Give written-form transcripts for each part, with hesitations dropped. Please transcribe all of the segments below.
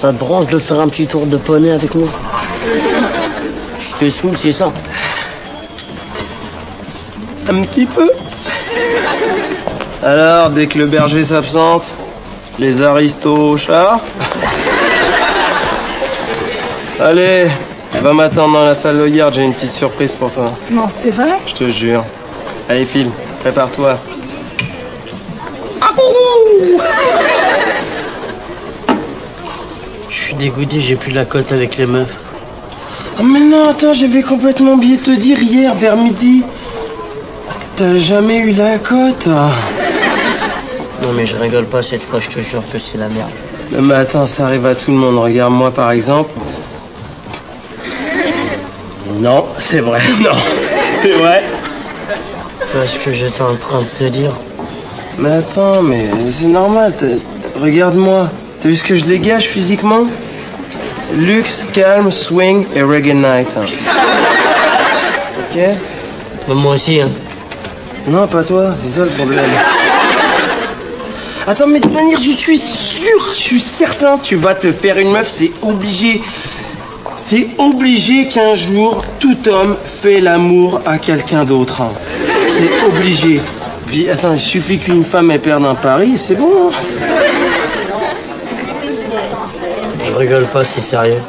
Ça te branche de faire un petit tour de poney avec moi? Je te saoule, c'est ça? Un petit peu. Alors, dès que le berger s'absente, les aristos au char. Allez, va m'attendre dans la salle de garde, j'ai une petite surprise pour toi. Non, c'est vrai? Je te jure. Allez, file, prépare-toi. Je suis dégoûté, j'ai plus la cote avec les meufs. Oh mais non, attends, j'avais complètement oublié de te dire hier, vers midi. T'as jamais eu la cote? Non mais je rigole pas cette fois, je te jure que c'est la merde. Non mais attends, ça arrive à tout le monde. Regarde-moi par exemple. Non, c'est vrai, non, c'est vrai. Tu vois ce que j'étais en train de te dire? Mais attends, mais c'est normal, regarde-moi. T'as vu ce que je dégage physiquement? Luxe, calme, swing et reggae night. Ok? Mais moi aussi, hein. Non, pas toi, c'est ça le problème. Attends, mais de toute manière, je suis sûr, je suis certain, tu vas te faire une meuf, c'est obligé. C'est obligé qu'un jour, tout homme fait l'amour à quelqu'un d'autre. Hein. C'est obligé. Puis, attends, il suffit qu'une femme ait perde un pari, c'est bon. Hein. Je rigole pas, c'est sérieux.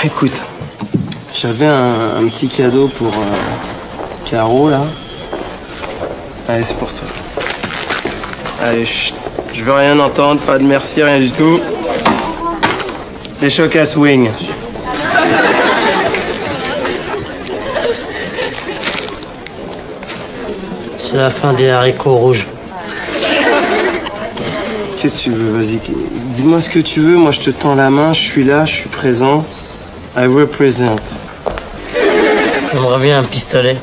Écoute, j'avais un petit cadeau pour Caro, là. Allez, c'est pour toi. Allez, chut, je veux rien entendre, pas de merci, rien du tout. Les chocs à swing. C'est la fin des haricots rouges. Qu'est-ce que tu veux, vas-y. Dis-moi ce que tu veux, moi je te tends la main, je suis là, je suis présent. I represent. J'aimerais bien un pistolet.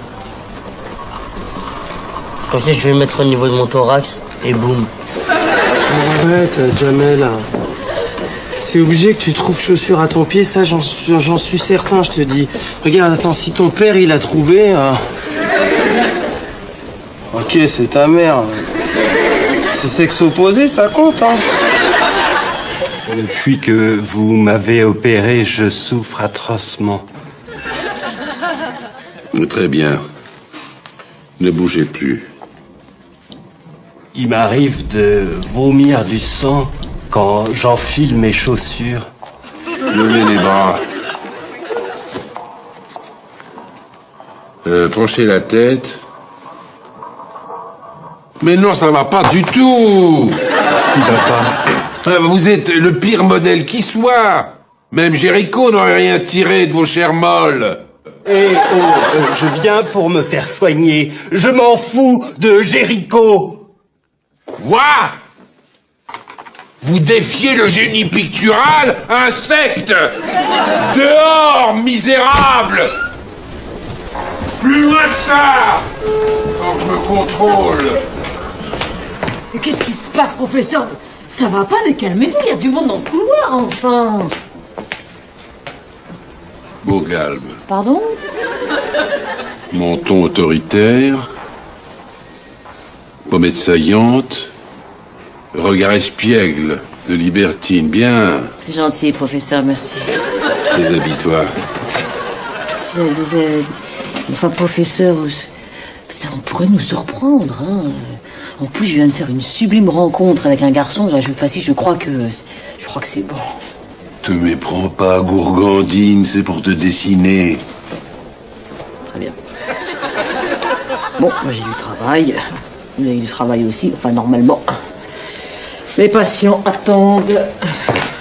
Comme ça, je vais le mettre au niveau de mon thorax et boum. Arrête, Jamel. C'est obligé que tu trouves chaussures à ton pied, ça j'en suis certain, je te dis. Regarde, attends, si ton père il a trouvé... Ok, c'est ta mère. C'est sexe opposé, ça compte, hein. Depuis que vous m'avez opéré, je souffre atrocement. Très bien. Ne bougez plus. Il m'arrive de vomir du sang quand j'enfile mes chaussures. Levez les bras. Penchez la tête. Mais non, ça va pas du tout. Qui va pas? Vous êtes le pire modèle qui soit. Même Jéricho n'aurait rien tiré de vos chairs molles. Je viens pour me faire soigner. Je m'en fous de Jéricho. Quoi? Vous défiez le génie pictural, insecte? Dehors, misérable! Plus loin que ça! Quand je me contrôle. Mais qu'est-ce qui se passe, professeur? Ça va pas, mais calmez-vous, il y a du monde dans le couloir, enfin. Beau calme. Pardon? Menton autoritaire. Pommette saillante. Regard espiègle de libertine. Bien. C'est gentil, professeur, merci. Déshabille-toi. Enfin, professeur, ça, on pourrait nous surprendre, hein. En plus, je viens de faire une sublime rencontre avec un garçon. Là, je crois que c'est bon. Te méprends pas, gourgandine, c'est pour te dessiner. Très bien. Bon, moi j'ai du travail. Vous avez du travail aussi, enfin normalement. Les patients attendent.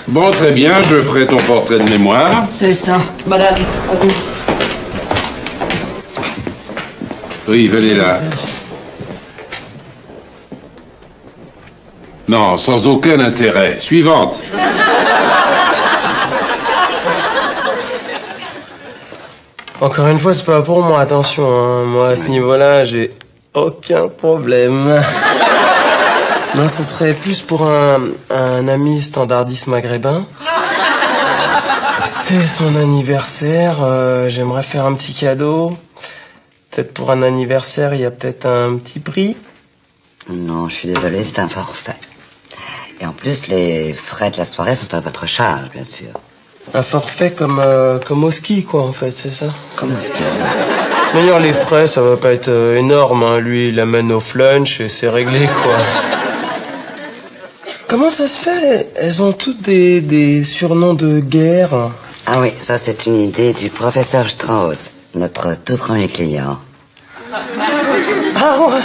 Bon, très bien, je ferai ton portrait de mémoire. C'est ça. Madame, à vous. Oui, venez là. Non, sans aucun intérêt. Suivante. Encore une fois, c'est pas pour moi, attention, hein. Moi, à ce niveau-là, j'ai aucun problème. Non, ce serait plus pour un ami standardiste maghrébin. C'est son anniversaire, j'aimerais faire un petit cadeau. Peut-être pour un anniversaire, il y a peut-être un petit prix. Non, je suis désolée, c'est un forfait. Et en plus, les frais de la soirée sont à votre charge, bien sûr. Un forfait comme au ski, quoi, en fait, c'est ça? Comment est-ce que... D'ailleurs, les frais, ça va pas être énorme, hein. Lui, il amène au flunch et c'est réglé, quoi. Comment ça se fait? Elles ont toutes des surnoms de guerre. Ah oui, ça c'est une idée du professeur Strauss, notre tout premier client. Ah ouais?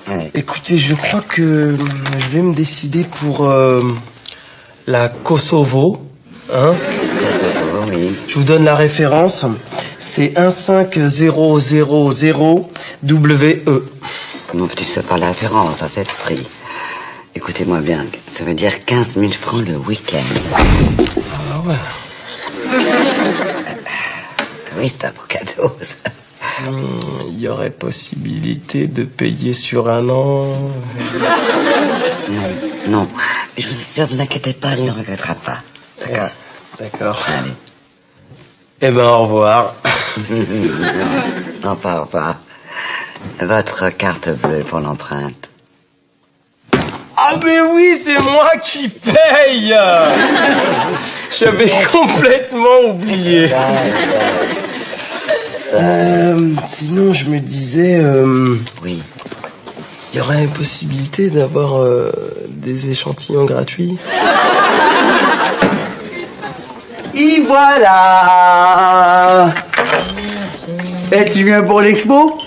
Ouais. Écoutez, je crois que je vais me décider pour la Kosovo, hein? Kosovo, oui. Je vous donne la référence. C'est 15000WE. Mon petit, c'est pas la référence, ça c'est le prix. Écoutez-moi bien, ça veut dire 15 000 francs le week-end. Ah ouais. Oui, c'est un beau cadeau, ça. Il y aurait possibilité de payer sur un an. Non, mais je vous assure, vous inquiétez pas, il ne regrettera pas. D'accord? D'accord. Allez. Eh ben, au revoir. Non, pas au revoir. Votre carte bleue pour l'empreinte. Ah mais oui, c'est moi qui paye. J'avais complètement oublié. Sinon, je me disais... Oui. Il y aurait une possibilité d'avoir des échantillons gratuits. Et voilà. Eh, tu viens pour l'expo?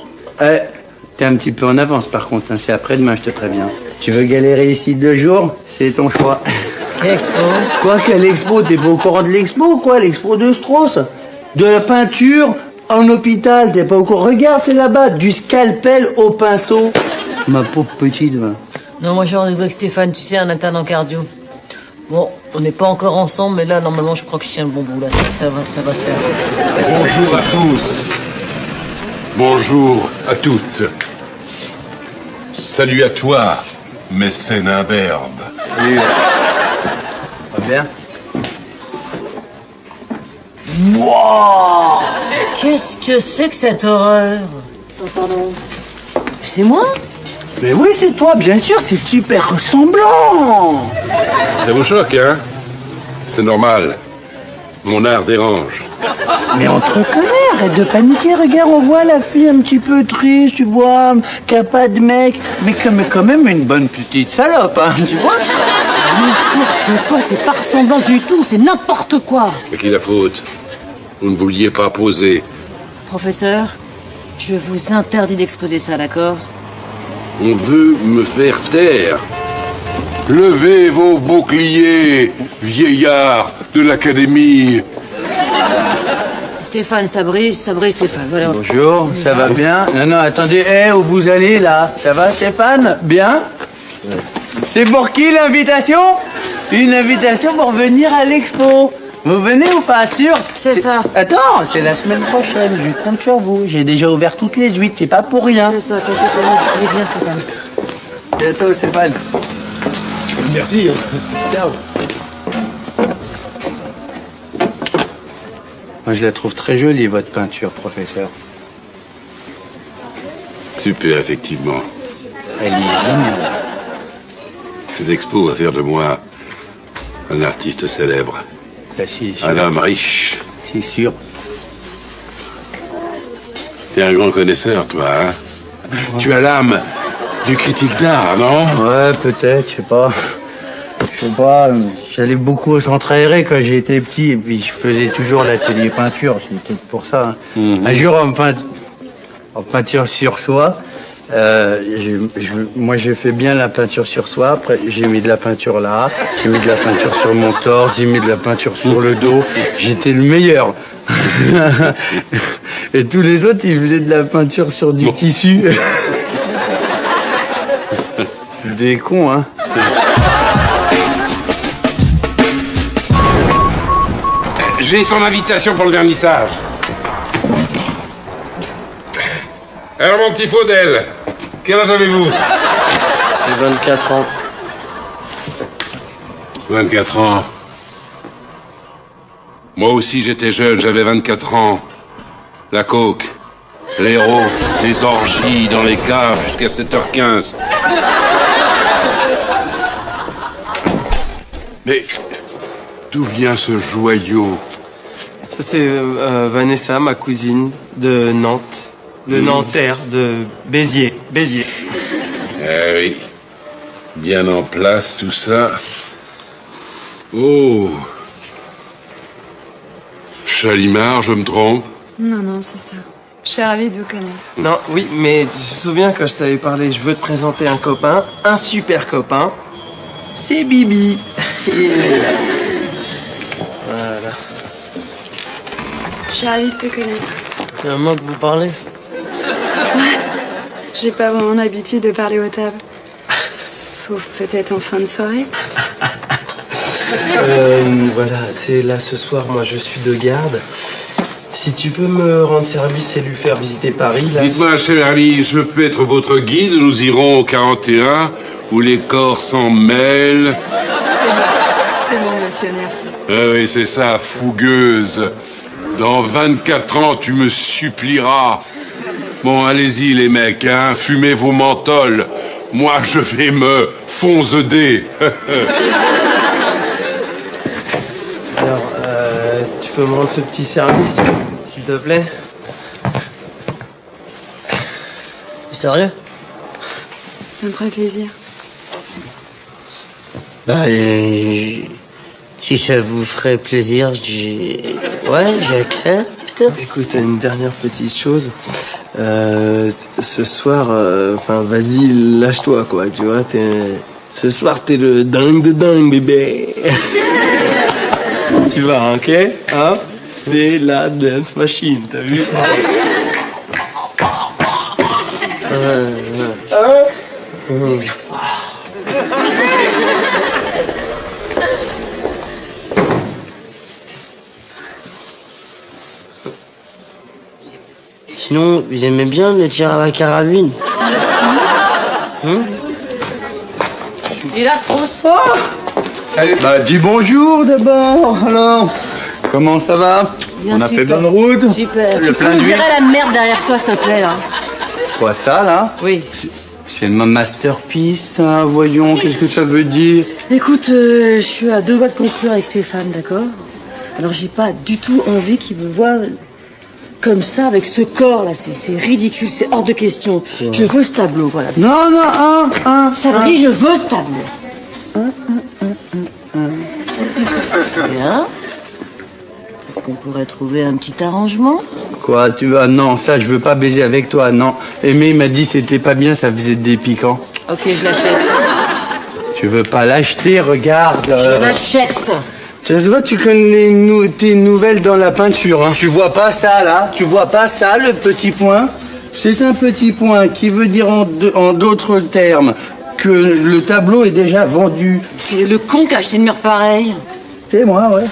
T'es un petit peu en avance par contre, hein. C'est après-demain, je te préviens. Tu veux galérer ici 2 jours? C'est ton choix. Quelle expo? Quoi, quelle expo? T'es pas au courant de l'expo, quoi? L'expo de Strauss? De la peinture en hôpital, t'es pas au courant? Regarde, c'est là-bas, du scalpel au pinceau. Ma pauvre petite, va. Non, moi j'ai rendez-vous avec Stéphane, tu sais, un interne en cardio. Bon, on n'est pas encore ensemble, mais là, normalement, je crois que je tiens le bon bout, là. Ça va se faire. Bonjour à tous. Bonjour à toutes. Salut à toi, mécène imberbe. Va bien? Qu'est-ce que c'est que cette horreur? Pardon. C'est moi? Mais oui, c'est toi, bien sûr, c'est super ressemblant. Ça vous choque, hein? C'est normal. Mon art dérange. Mais on te reconnaît, arrête de paniquer, regarde, on voit la fille un petit peu triste, tu vois, qui a pas de mec, mais quand même une bonne petite salope, hein, tu vois. N'importe quoi, c'est pas ressemblant du tout, c'est n'importe quoi. À qui la faute? Vous ne vouliez pas poser. Professeur, je vous interdis d'exposer ça, d'accord? On veut me faire taire. Levez vos boucliers, vieillards de l'académie. Stéphane, ça brille, Stéphane, voilà. Bonjour, ça va bien? Non, attendez, où vous allez, là? Ça va, Stéphane? Bien? C'est pour qui, l'invitation? Une invitation pour venir à l'expo. Vous venez ou pas, sûr? C'est ça. Attends, c'est la semaine prochaine, je compte sur vous. J'ai déjà ouvert toutes les 8, c'est pas pour rien. C'est ça, comptez sur moi. Allez, viens, Stéphane. Bientôt, Stéphane. Merci. Ciao. Moi, je la trouve très jolie, votre peinture, professeur. Super, effectivement. Elle est géniale. Cette expo va faire de moi un artiste célèbre. Là, c'est sûr. Un homme riche. C'est sûr. T'es un grand connaisseur, toi, hein? Tu as l'âme du critique d'art, non? Ouais, peut-être, je sais pas. J'allais beaucoup au centre aéré quand j'étais petit, et puis je faisais toujours l'atelier peinture, c'est peut-être pour ça. Hein. Un jour, en peinture sur soie, moi j'ai fait bien la peinture sur soie, après j'ai mis de la peinture là, j'ai mis de la peinture sur mon torse, j'ai mis de la peinture sur le dos, j'étais le meilleur. Et tous les autres, ils faisaient de la peinture sur du tissu. C'est des cons, hein. J'ai ton invitation pour le vernissage. Alors, mon petit Faudel, quel âge avez-vous? J'ai 24 ans. 24 ans. Moi aussi, j'étais jeune, j'avais 24 ans. La coke, l'héros, les orgies dans les caves jusqu'à 7h15. Mais d'où vient ce joyau? Ça, c'est Vanessa, ma cousine, de Nantes. De Nanterre, de Béziers. Béziers. Eh oui. Bien en place, tout ça. Oh. Chalimard, je me trompe? Non, c'est ça. Je suis ravie de vous connaître. Non, oui, mais tu te souviens quand je t'avais parlé, je veux te présenter un copain, un super copain. C'est Bibi. Voilà. Je suis ravie de te connaître. C'est à moi que vous parlez. J'ai pas vraiment l'habitude de parler aux tables. Sauf peut-être en fin de soirée. Voilà, tu sais, là ce soir, moi je suis de garde. Si tu peux me rendre service et lui faire visiter Paris, là. Dites-moi, cher ami, je peux être votre guide? Nous irons au 41, où les corps s'en mêlent. C'est bon, monsieur, merci. Ah oui, c'est ça, fougueuse. Dans 24 ans, tu me supplieras. Bon, allez-y, les mecs, hein, fumez vos menthols. Moi, je vais me fonzeder. Alors, tu peux me rendre ce petit service, s'il te plaît? Sérieux? Ça me ferait plaisir. Bah, si ça vous ferait plaisir, j'accepte. Écoute, une dernière petite chose. Ce soir, vas-y, lâche-toi, quoi, tu vois. Ce soir, t'es le dingue de dingue, bébé. Tu vas, ok? Hein? C'est la dance machine, t'as vu? Sinon, vous aimez bien le tir à la carabine? Et là, trop soir. Salut. Bah, dis bonjour d'abord, alors. Comment ça va? Bien, On a super. fait bonne route? Super. Le Tu plein peux d'huile? virer la merde derrière toi, s'il te plaît, là. Quoi, ça, là? Oui. C'est ma masterpiece, ça, voyons, qu'est-ce que ça veut dire? Écoute, je suis à 2 doigts de conclure avec Stéphane, d'accord? Alors j'ai pas du tout envie qu'il me voie comme ça, avec ce corps là, c'est ridicule, c'est hors de question. Je veux ce tableau, voilà. Non, Sabri, je veux ce tableau. Bien. Est-ce qu'on pourrait trouver un petit arrangement? Quoi, tu vas? Non, ça, je veux pas baiser avec toi, non. Aimé, il m'a dit c'était pas bien, ça faisait des piquants. Ok, je l'achète. Tu veux pas l'acheter, regarde. Je l'achète. Ça se voit, tu connais tes nouvelles dans la peinture, hein. Tu vois pas ça, là? Tu vois pas ça, le petit point? C'est un petit point qui veut dire en d'autres termes que le tableau est déjà vendu. C'est le con qui a acheté une mur pareille. C'est moi, ouais.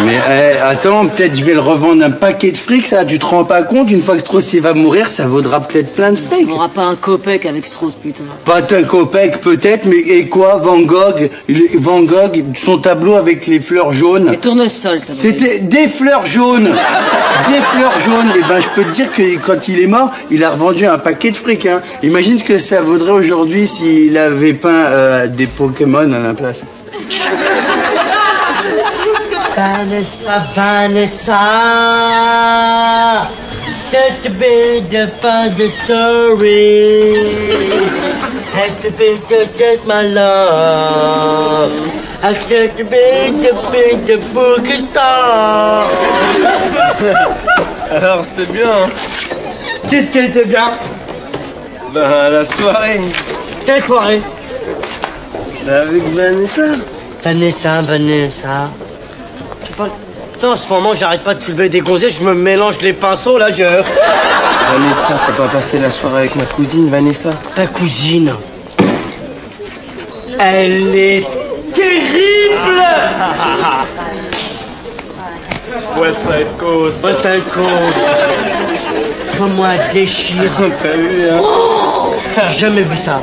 Mais attends, peut-être je vais le revendre un paquet de fric, ça, tu te rends pas compte? Une fois que Strauss va mourir, ça vaudra peut-être plein de fric. On n'aura pas un copec avec Strauss, putain. Pas un copec peut-être, mais et quoi, Van Gogh, son tableau avec les fleurs jaunes? Les tournesols, ça. C'était des fleurs jaunes. Des fleurs jaunes. Et ben, je peux te dire que quand il est mort, il a revendu un paquet de fric, hein. Imagine ce que ça vaudrait aujourd'hui s'il avait peint des Pokémon à la place. Vanessa, Vanessa, just to be the fun the story. Has to be just my love. Has to be the book star. Alors, c'était bien, hein? Qu'est-ce qui était bien? Ben, la soirée. Quelle soirée? Avec Vanessa. Vanessa. Tu parles... Putain, en ce moment, j'arrête pas de soulever des gonzesses, je me mélange les pinceaux, là, Vanessa, t'as pas passé la soirée avec ma cousine, Vanessa? Ta cousine, elle est terrible. West Side Coast. West Side Coast. Comment elle déchire. T'as vu, hein? J'ai jamais vu ça.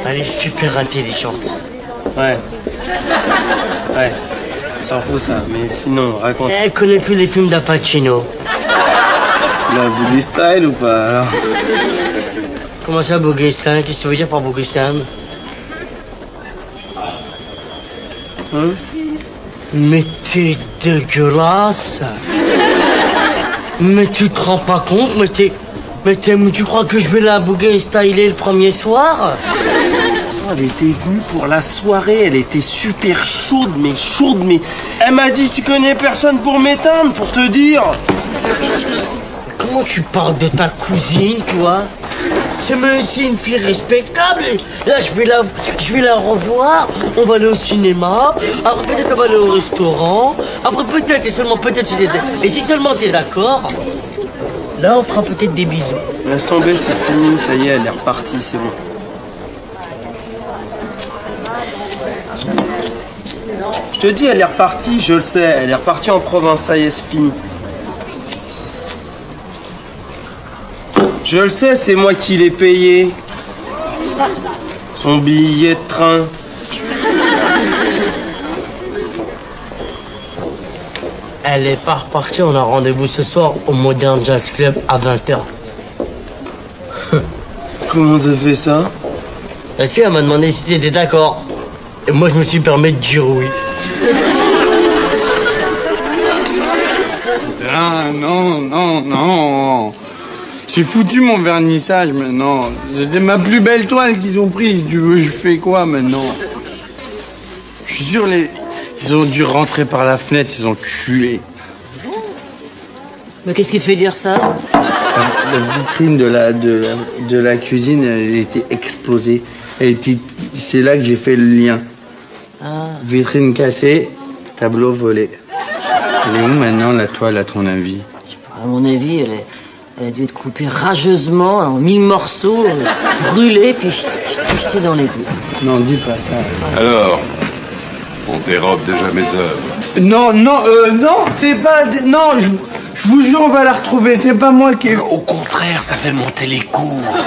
Elle est super intelligente. Ouais. Ouais. S'en fout, ça. Mais sinon, raconte. Elle connaît tous les films d'Al Pacino. La Boogie Style ou pas, alors? Comment ça, Boguestin? Qu'est-ce que tu veux dire par Boguestin? Mais t'es dégueulasse. Mais tu te rends pas compte, mais tu crois que je vais la bouger et styler le premier soir? Elle était venue pour la soirée, elle était super chaude, mais Elle m'a dit, tu connais personne pour m'éteindre, pour te dire. Comment tu parles de ta cousine, toi? C'est même aussi une fille respectable. Là, je vais la revoir. On va aller au cinéma. Après, peut-être on va aller au restaurant. Après, peut-être, et seulement peut-être, si seulement t'es d'accord, là, on fera peut-être des bisous. Laisse tomber, c'est fini, ça y est, elle est repartie, c'est bon. Je te dis, elle est repartie, je le sais. Elle est repartie en province, ça y est, c'est fini. Je le sais, c'est moi qui l'ai payé. Son billet de train. Elle est pas repartie, on a rendez-vous ce soir au Modern Jazz Club à 20h. Comment t'as fait ça? Parce qu'elle m'a demandé si t'étais d'accord. Et moi, je me suis permis de dire oui. Ah, non. J'ai foutu mon vernissage maintenant. C'était ma plus belle toile qu'ils ont prise. Tu veux, je fais quoi maintenant? Je suis sûr, ils ont dû rentrer par la fenêtre, ils ont culé. Mais qu'est-ce qui te fait dire ça? La vitrine de la cuisine, elle était explosée. C'est là que j'ai fait le lien. Ah. Vitrine cassée, tableau volé. Elle est où maintenant la toile, à ton avis? À mon avis, elle a dû être coupée rageusement en 1000 morceaux, brûlée, puis jetée dans l'égout. Non, dis pas ça. Alors, on dérobe déjà mes œuvres. Non, c'est pas... Non, je vous jure, on va la retrouver, c'est pas moi qui... Au contraire, ça fait monter les cours.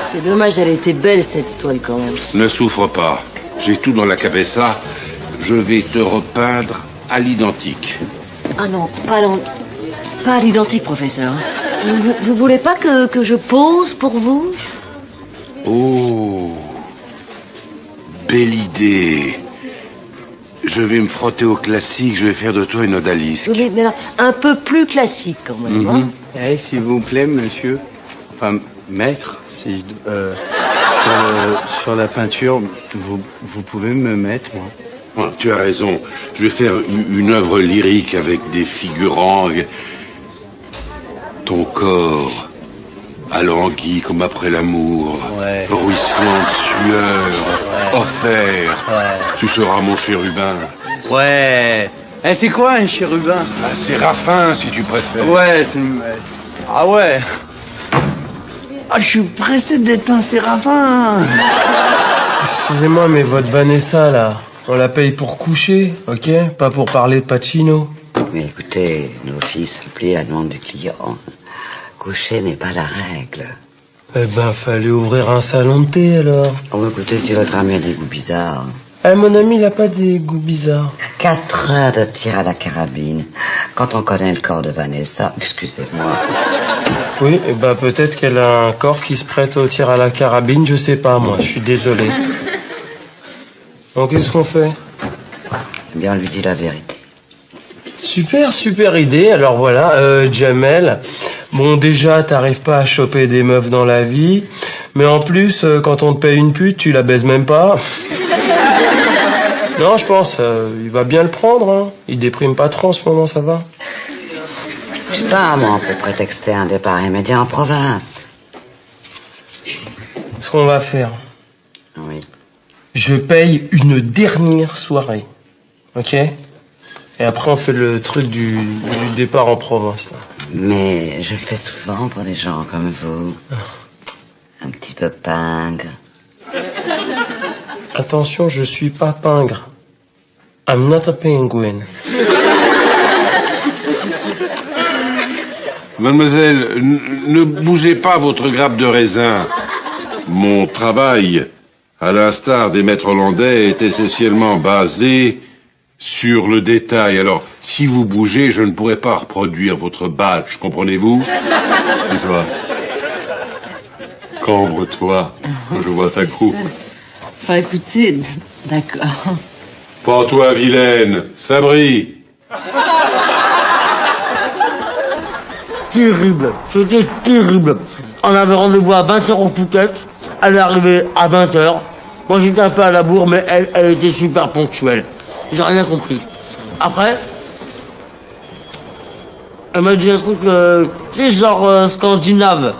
C'est dommage, elle était belle, cette toile, quand même. Ne souffre pas. J'ai tout dans la cabessa. Je vais te repeindre à l'identique. Ah non, pas à l'identique, professeur. Vous voulez pas que je pose pour vous? Oh, belle idée. Je vais me frotter au classique, je vais faire de toi une odalisque. Oui, mais alors, un peu plus classique, quand même. Hein? Eh, s'il vous plaît, monsieur, enfin, maître, si sur la peinture, vous pouvez me mettre, moi. Oh, tu as raison. Je vais faire une œuvre lyrique avec des figurants. Ton corps, alangui comme après l'amour, Ouais. ruisselant de sueur, offert. Ouais. Tu seras mon chérubin. Ouais. Eh, c'est quoi un chérubin? Ah, séraphin, si tu préfères. Ouais, c'est... Ah ouais. Ah, je suis pressé d'être un séraphin. Excusez-moi, mais votre Vanessa, là, on la paye pour coucher, ok? Pas pour parler de Pacino. Mais écoutez, nos filles se plient à la demande du client. Coucher n'est pas la règle. Eh ben, fallait ouvrir un salon de thé, alors. Oh, écoutez, si votre ami a des goûts bizarres. Eh, mon ami, il a pas des goûts bizarres. 4 heures de tir à la carabine. Quand on connaît le corps de Vanessa, excusez-moi. Oui, eh ben, peut-être qu'elle a un corps qui se prête au tir à la carabine, je sais pas, moi, je suis désolé. Donc, qu'est-ce qu'on fait? Eh bien, on lui dit la vérité. Super idée. Alors voilà, Jamel. Bon, déjà, t'arrives pas à choper des meufs dans la vie. Mais en plus, quand on te paye une pute, tu la baises même pas. Non, je pense, il va bien le prendre, hein. Il déprime pas trop en ce moment, ça va? Je sais pas, moi, on peut prétexter un départ immédiat en province. Ce qu'on va faire, Oui. je paye une dernière soirée. Ok? Et après, on fait le truc du départ en province, là. Mais je le fais souvent pour des gens comme vous. Un petit peu pingre. Attention, je suis pas pingre. I'm not a penguin. Mademoiselle, ne bougez pas votre grappe de raisin. Mon travail, à l'instar des maîtres hollandais, est essentiellement basé sur le détail. Alors, si vous bougez, je ne pourrai pas reproduire votre badge, comprenez-vous? Et toi? Cambre-toi, je vois ta coupe. Enfin, écoutez, d'accord. Pas toi, vilaine. Sabri. Terrible, c'était terrible. On avait rendez-vous à 20h au Phuket. Elle est arrivée à 20h. Moi j'étais un peu à la bourre, mais elle était super ponctuelle. J'ai rien compris. Après, elle m'a dit un truc, tu sais, genre scandinave.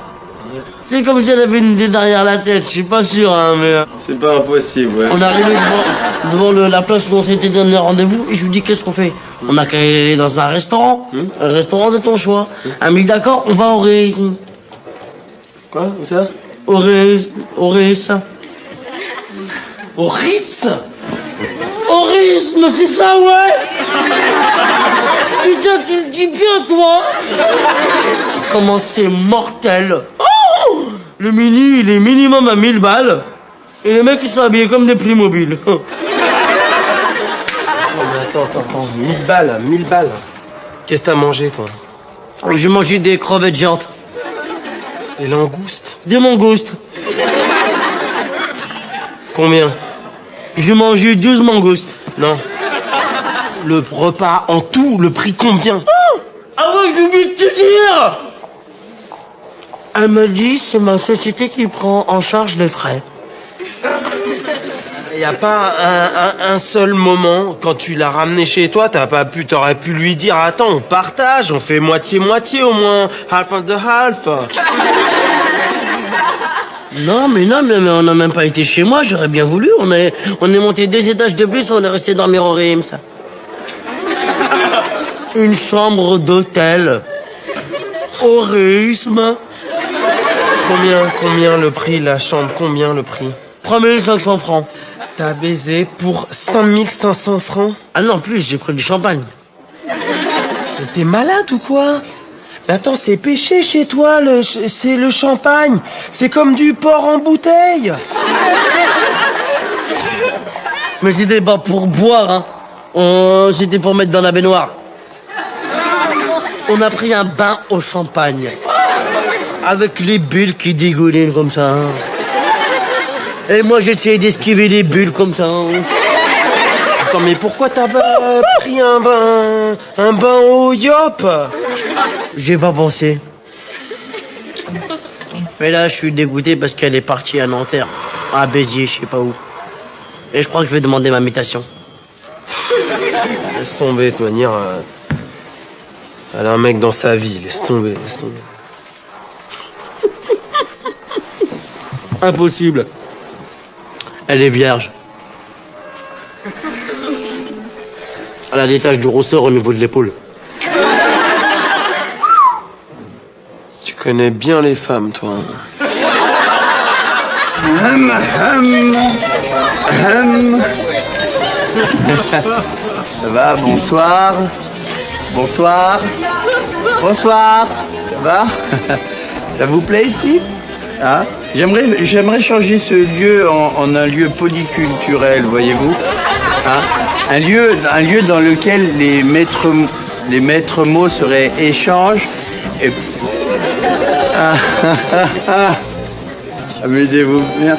C'est comme si elle avait une idée derrière la tête, je suis pas sûr, hein, mais... C'est pas impossible, ouais. On est arrivé devant la place où on s'était donné rendez-vous, et je lui dis, qu'est-ce qu'on fait? On a qu'à aller dans un restaurant de ton choix. Elle m'a dit, d'accord, on va au rythme. Quoi? Où ça? Au Ritz. Au Ritz? Au rythme, c'est ça, ouais. Putain, tu le dis bien, toi. Comment c'est mortel. Oh, le mini, il est minimum à 1000 balles. Et les mecs, ils sont habillés comme des Playmobil. Non mais attends. 1000 balles. Qu'est-ce que t'as mangé, toi? J'ai mangé des crevettes géantes. Des langoustes? Des mangoustes. Combien? J'ai mangé 12 mangoustes. Non. Le repas en tout, le prix combien? Ah ouais, j'ai oublié de te dire. Elle me dit, c'est ma société qui prend en charge les frais. Y a pas un seul moment, quand tu l'as ramené chez toi, t'aurais pu lui dire, attends, on partage, on fait moitié-moitié au moins, half and the half. Non, mais on n'a même pas été chez moi, j'aurais bien voulu. On est monté 2 étages de plus, on est resté dormir au Reims. Une chambre d'hôtel. Au rythme. Combien le prix, la chambre, combien le prix? 3500 francs. T'as baisé pour 5500 francs? Ah non, en plus, j'ai pris du champagne. Mais t'es malade ou quoi? Mais attends, c'est péché chez toi, c'est le champagne. C'est comme du porc en bouteille. Mais c'était pas pour boire, hein. C'était pour mettre dans la baignoire. On a pris un bain au champagne. Avec les bulles qui dégoulinent comme ça. Hein. Et moi, j'essayais d'esquiver les bulles comme ça. Hein. Attends, mais pourquoi t'as pris un bain au yop? J'ai pas pensé. Mais là, je suis dégoûté parce qu'elle est partie à Nanterre. À Béziers, je sais pas où. Et je crois que je vais demander ma mutation. Laisse tomber, toi, Nir. Elle a un mec dans sa vie, laisse tomber. Impossible. Elle est vierge. Elle a des taches de rousseur au niveau de l'épaule. Tu connais bien les femmes, toi. Ça va, bonsoir. Bonsoir. Ça va? Ça vous plaît ici? Hein? J'aimerais changer ce lieu en un lieu polyculturel, voyez-vous? Hein? Un lieu dans lequel les maîtres mots seraient échange et... Amusez-vous bien.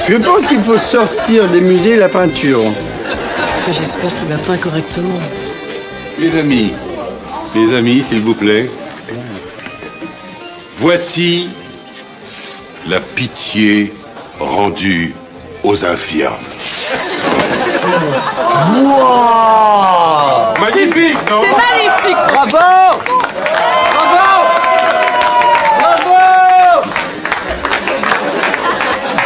Je pense qu'il faut sortir des musées la peinture. J'espère qu'il la peint correctement. Mes amis, s'il vous plaît. Voici la pitié rendue aux infirmes. Wow! Magnifique, non? C'est magnifique. Bravo!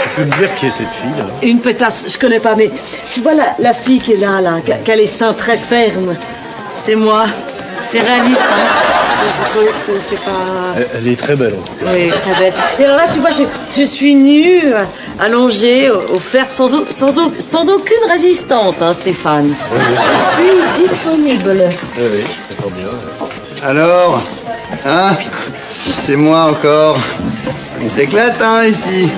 Tu peux me dire qui est cette fille, là? Une pétasse, je connais pas, mais tu vois la fille qui est là, qui a les seins très fermes. C'est moi. C'est réaliste, hein. C'est pas... Elle est très belle, en tout cas. Oui, très belle. Et alors là, tu vois, je suis nue, allongée, au fer, sans aucune résistance, hein, Stéphane. Je suis disponible. Oui, c'est pas bien. Alors, hein? C'est moi encore. On s'éclate, hein, ici.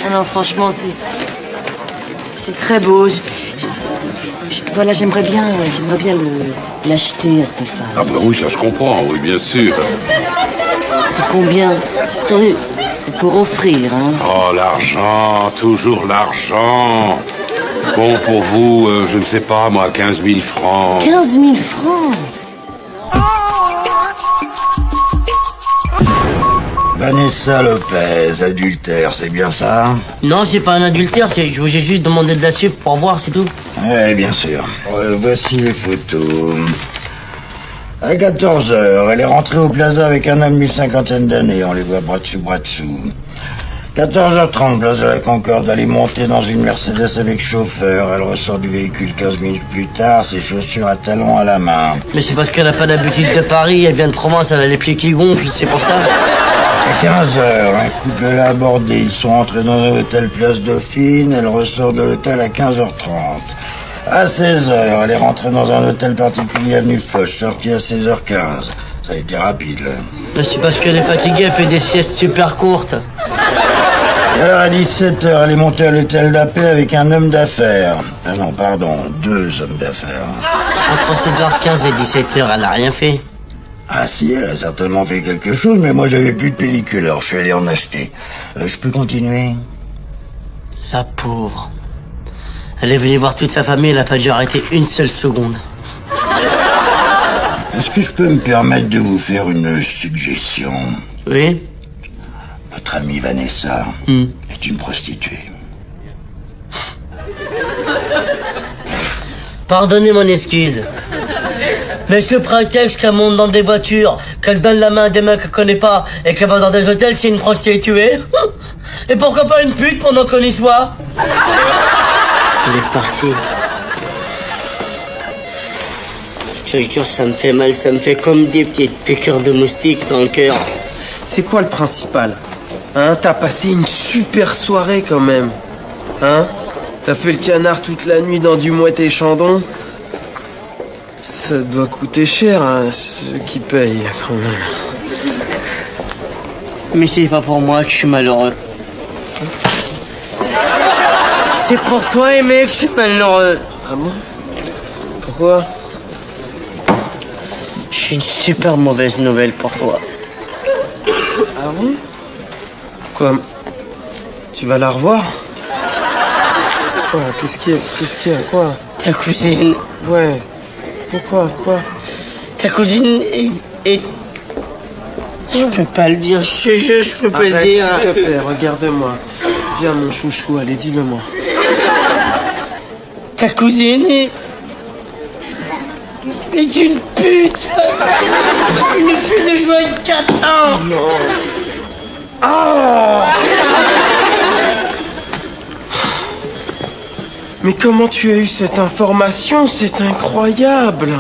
Ah non, franchement, c'est très beau. Voilà, j'aimerais bien l'acheter à Stéphane. Ah bah oui, ça je comprends, oui, bien sûr. C'est combien? Attendez, c'est pour offrir, hein. Oh, l'argent, toujours l'argent. Bon, pour vous, je ne sais pas, moi, 15 000 francs. 15 000 francs. Vanessa Lopez, adultère, c'est bien ça? Non, c'est pas un adultère, je vous ai juste demandé de la suivre pour voir, c'est tout. Oui, bien sûr. Voici les photos. À 14h, elle est rentrée au plaza avec un homme d'une cinquantaine d'années. On les voit bras dessus, bras dessous. 14h30, place de la Concorde, elle est montée dans une Mercedes avec chauffeur. Elle ressort du véhicule 15 minutes plus tard, ses chaussures à talons à la main. Mais c'est parce qu'elle n'a pas d'habitude de Paris, elle vient de Provence, elle a les pieds qui gonflent, c'est pour ça. À 15h, un couple l'a abordé. Ils sont entrés dans un hôtel Place Dauphine. Elle ressort de l'hôtel à 15h30. À 16h, elle est rentrée dans un hôtel particulier avenue Foch, sortie à 16h15. Ça a été rapide, là. Mais c'est parce qu'elle est fatiguée, elle fait des siestes super courtes. Et alors à 17h, elle est montée à l'hôtel d'Appel avec un homme d'affaires. Ah non, pardon, 2 hommes d'affaires. Entre 16h15 et 17h, elle n'a rien fait. Ah si, elle a certainement fait quelque chose, mais moi j'avais plus de pellicule, alors je suis allé en acheter. Je peux continuer? La pauvre. Elle est venue voir toute sa famille, elle n'a pas dû arrêter une seule seconde. Est-ce que je peux me permettre de vous faire une suggestion? Oui? Votre amie Vanessa est une prostituée. Pardonnez mon excuse. Mais ce prétexte qu'elle monte dans des voitures, qu'elle donne la main à des mecs qu'elle connaît pas et qu'elle va dans des hôtels, c'est une prostituée. Et pourquoi pas une pute pendant qu'on y soit? Elle est partie. Je te jure, ça me fait mal, ça me fait comme des petites piqûres de moustiques dans le cœur. C'est quoi le principal? Hein? T'as passé une super soirée quand même. Hein? T'as fait le canard toute la nuit dans du Mouette et Chandon. Ça doit coûter cher à ceux qui payent quand même. Mais c'est pas pour moi que je suis malheureux. C'est pour toi, mec, que je suis malheureux. Ah bon? Pourquoi? J'ai une super mauvaise nouvelle pour toi. Ah bon? Quoi? Tu vas la revoir? Quoi? Qu'est-ce qu'il y a? Quoi? Ta cousine. Ouais. Pourquoi? Quoi? Ta cousine est... Je peux pas le dire, je peux pas le dire. S'il te plaît, regarde-moi. Viens mon chouchou, allez, dis-le-moi. Ta cousine est une pute. Une fille de joie de 4 ans. Non. Ah! Mais comment tu as eu cette information? C'est incroyable.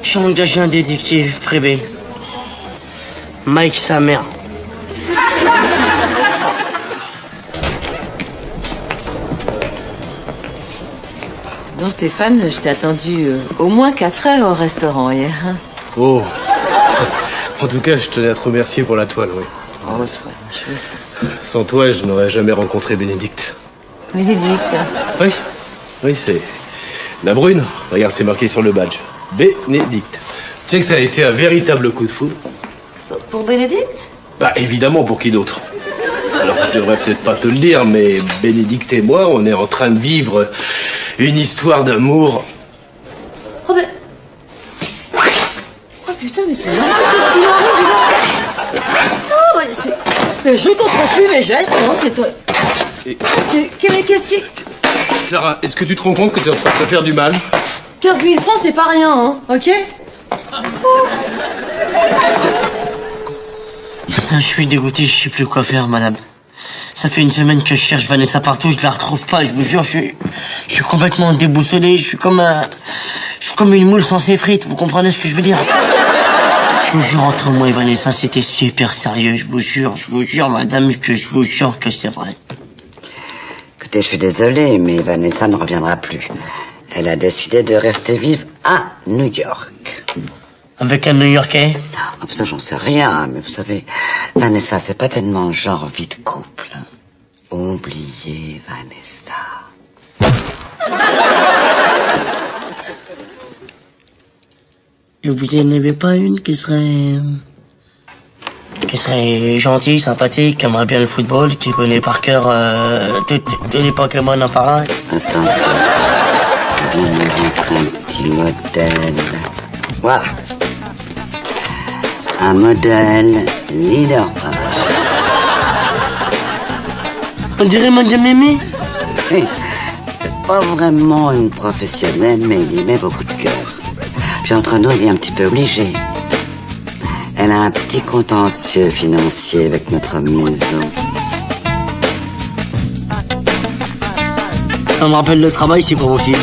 J'ai engagé un détective privé. Mike, sa mère. Non, Stéphane, je t'ai attendu au moins 4 heures au restaurant hier. Hein. Oh. En tout cas, je tenais à te remercier pour la toile, oui. Oh, c'est vrai, je sais. Sans toi, je n'aurais jamais rencontré Bénédicte. Bénédicte. Oui. Oui, c'est la brune. Regarde, c'est marqué sur le badge. Bénédicte. Tu sais que ça a été un véritable coup de foudre. Pour Bénédicte? Bah, évidemment, pour qui d'autre? Alors, je devrais peut-être pas te le dire, mais Bénédicte et moi, on est en train de vivre une histoire d'amour. Oh, mais... Oh, putain, mais c'est marrant, qu'est-ce qui m'arrive, là? Oh, mais c'est... Mais je comprends plus mes gestes, non, c'est toi. Mais qu'est-ce qui... Clara, est-ce que tu te rends compte que tu es en train de te faire du mal? 15 000 francs, c'est pas rien, hein, ok? Putain, je suis dégoûté, je sais plus quoi faire, madame. Ça fait une semaine que je cherche Vanessa partout, je la retrouve pas, je vous jure, je suis complètement déboussolé, je suis comme une moule sans ses frites, vous comprenez ce que je veux dire? Je vous jure, entre moi et Vanessa, c'était super sérieux, je vous jure, madame, que je vous jure que c'est vrai. Écoutez, je suis désolée, mais Vanessa ne reviendra plus. Elle a décidé de rester vivre à New York. Avec un New-Yorkais? Ah, ça, j'en sais rien, mais vous savez, Vanessa, c'est pas tellement genre vie de couple. Oubliez Vanessa. Et vous n'en avez pas une qui serait... qui serait gentil, sympathique, qui aimerait bien le football, qui connaît par cœur tous les Pokémon un par un. Attends, je viens de me rentrer un petit modèle. Voilà. Un modèle leader. On dirait Madame Mémé. Oui, c'est pas vraiment une professionnelle, mais il y met beaucoup de cœur. Puis entre nous, elle est un petit peu obligée. Elle a un petit contentieux financier avec notre maison. Ça me rappelle le travail, c'est pas possible.